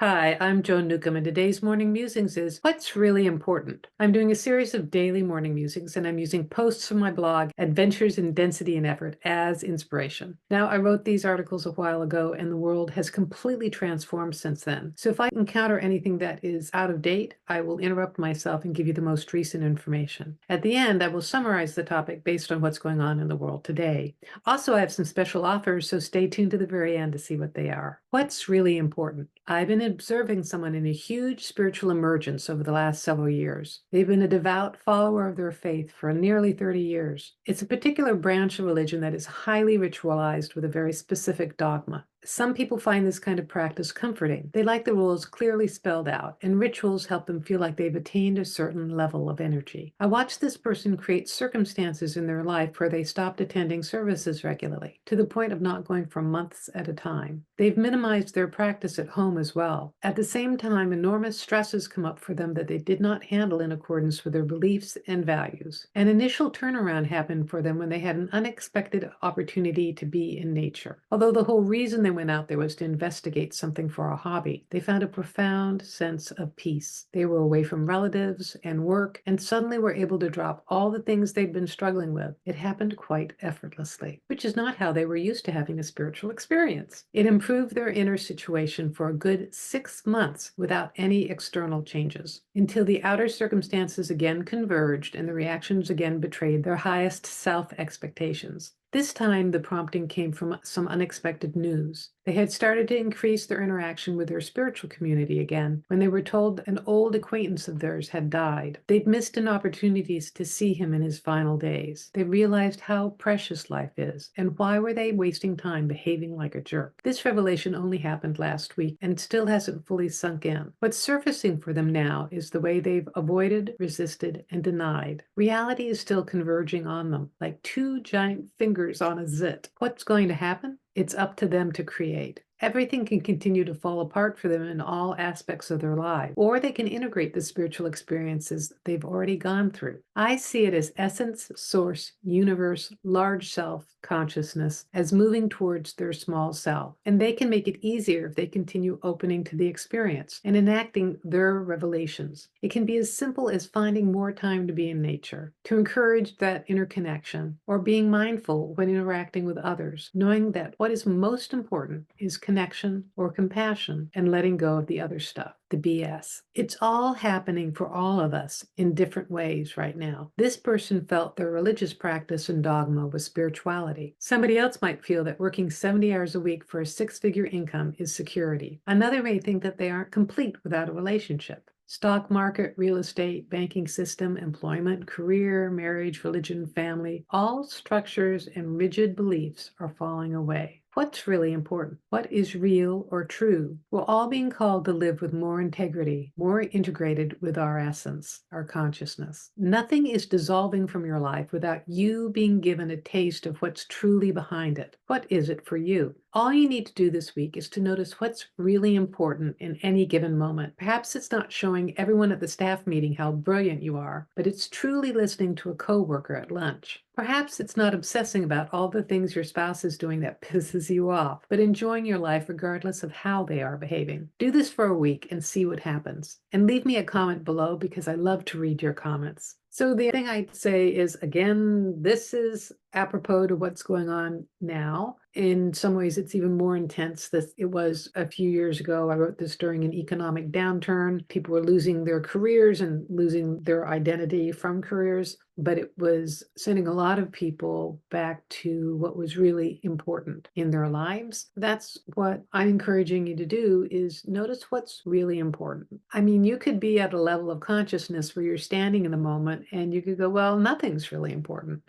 Hi, I'm Joan Newcomb, and today's morning musings is what's really important. I'm doing a series of daily morning musings, and I'm using posts from my blog, Adventures in Density and Effort, as inspiration. Now, I wrote these articles a while ago, and the world has completely transformed since then. So if I encounter anything that is out of date, I will interrupt myself and give you the most recent information. At the end, I will summarize the topic based on what's going on in the world today. Also, I have some special offers, so stay tuned to the very end to see what they are. What's really important? I've been observing someone in a huge spiritual emergence over the last several years. They've been a devout follower of their faith for nearly 30 years. It's a particular branch of religion that is highly ritualized with a very specific dogma. Some people find this kind of practice comforting. They like the rules clearly spelled out, and rituals help them feel like they've attained a certain level of energy. I watched this person create circumstances in their life where they stopped attending services regularly, to the point of not going for months at a time. They've minimized their practice at home as well. At the same time, enormous stresses come up for them that they did not handle in accordance with their beliefs and values. An initial turnaround happened for them when they had an unexpected opportunity to be in nature. Although the whole reason they went out there was to investigate something for a hobby, they found a profound sense of peace. They were away from relatives and work and suddenly were able to drop all the things they'd been struggling with. It happened quite effortlessly, which is not how they were used to having a spiritual experience. It improved their inner situation for a good 6 months without any external changes, until the outer circumstances again converged and the reactions again betrayed their highest self expectations. This time, the prompting came from some unexpected news. They had started to increase their interaction with their spiritual community again when they were told an old acquaintance of theirs had died. They'd missed an opportunity to see him in his final days. They realized how precious life is, and why were they wasting time behaving like a jerk? This revelation only happened last week and still hasn't fully sunk in. What's surfacing for them now is the way they've avoided, resisted, and denied. Reality is still converging on them, like two giant fingers on a zit. What's going to happen? It's up to them to create. Everything can continue to fall apart for them in all aspects of their life, or they can integrate the spiritual experiences they've already gone through. I see it as essence, source, universe, large self, consciousness as moving towards their small self. And they can make it easier if they continue opening to the experience and enacting their revelations. It can be as simple as finding more time to be in nature, to encourage that interconnection, or being mindful when interacting with others, knowing that what is most important is connection or compassion and letting go of the other stuff, the BS. It's all happening for all of us in different ways right now. This person felt their religious practice and dogma was spirituality. Somebody else might feel that working 70 hours a week for a six-figure income is security. Another may think that they aren't complete without a relationship. Stock market, real estate, banking system, employment, career, marriage, religion, family, all structures and rigid beliefs are falling away. What's really important? What is real or true? We're all being called to live with more integrity, more integrated with our essence, our consciousness. Nothing is dissolving from your life without you being given a taste of what's truly behind it. What is it for you? All you need to do this week is to notice what's really important in any given moment. Perhaps it's not showing everyone at the staff meeting how brilliant you are, but it's truly listening to a coworker at lunch. Perhaps it's not obsessing about all the things your spouse is doing that pisses you off, but enjoying your life regardless of how they are behaving. Do this for a week and see what happens. And leave me a comment below because I love to read your comments. So the thing I'd say is, again, this is apropos to what's going on now. In some ways, it's even more intense than it was a few years ago. I wrote this during an economic downturn. People were losing their careers and losing their identity from careers, but it was sending a lot of people back to what was really important in their lives. That's what I'm encouraging you to do, is notice what's really important. I mean, you could be at a level of consciousness where you're standing in the moment and you could go, well, nothing's really important.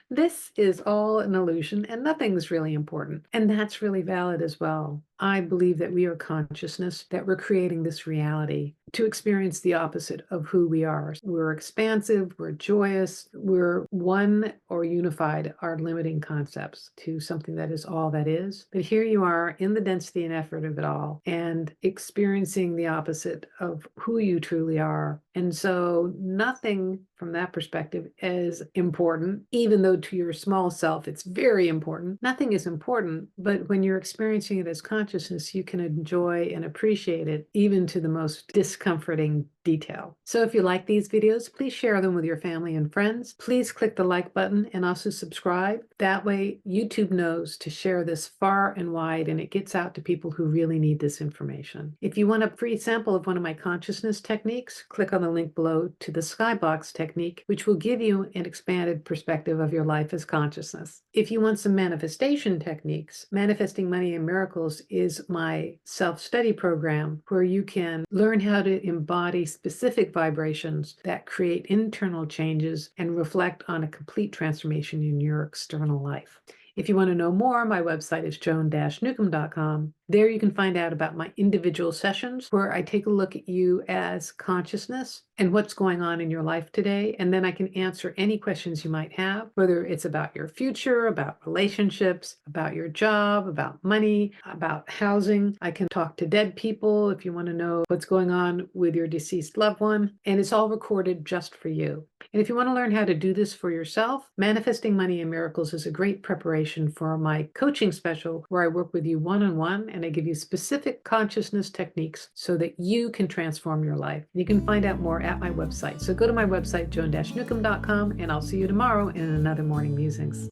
This is all an illusion and nothing's really important. And that's really valid as well. I believe that we are consciousness, that we're creating this reality to experience the opposite of who we are. We're expansive, we're joyous, we're one or unified are limiting concepts to something that is all that is. But here you are in the density and effort of it all and experiencing the opposite of who you truly are. And so nothing from that perspective is important, even though to your small self it's very important. Nothing is important, but when you're experiencing it as consciousness, consciousness, you can enjoy and appreciate it even to the most discomforting detail. So if you like these videos, please share them with your family and friends. Please click the like button and also subscribe. That way YouTube knows to share this far and wide, and it gets out to people who really need this information. If you want a free sample of one of my consciousness techniques, click on the link below to the skybox technique, which will give you an expanded perspective of your life as consciousness. If you want some manifestation techniques, Manifesting Money and Miracles is my self-study program where you can learn how to embody specific vibrations that create internal changes and reflect on a complete transformation in your external life. If you want to know more, my website is joan-newcomb.com. There you can find out about my individual sessions where I take a look at you as consciousness and what's going on in your life today. And then I can answer any questions you might have, whether it's about your future, about relationships, about your job, about money, about housing. I can talk to dead people if you want to know what's going on with your deceased loved one. And it's all recorded just for you. And if you want to learn how to do this for yourself, Manifesting Money and Miracles is a great preparation for my coaching special where I work with you one-on-one and I give you specific consciousness techniques so that you can transform your life. You can find out more at my website. So go to my website, joan-newcomb.com, and I'll see you tomorrow in another Morning Musings.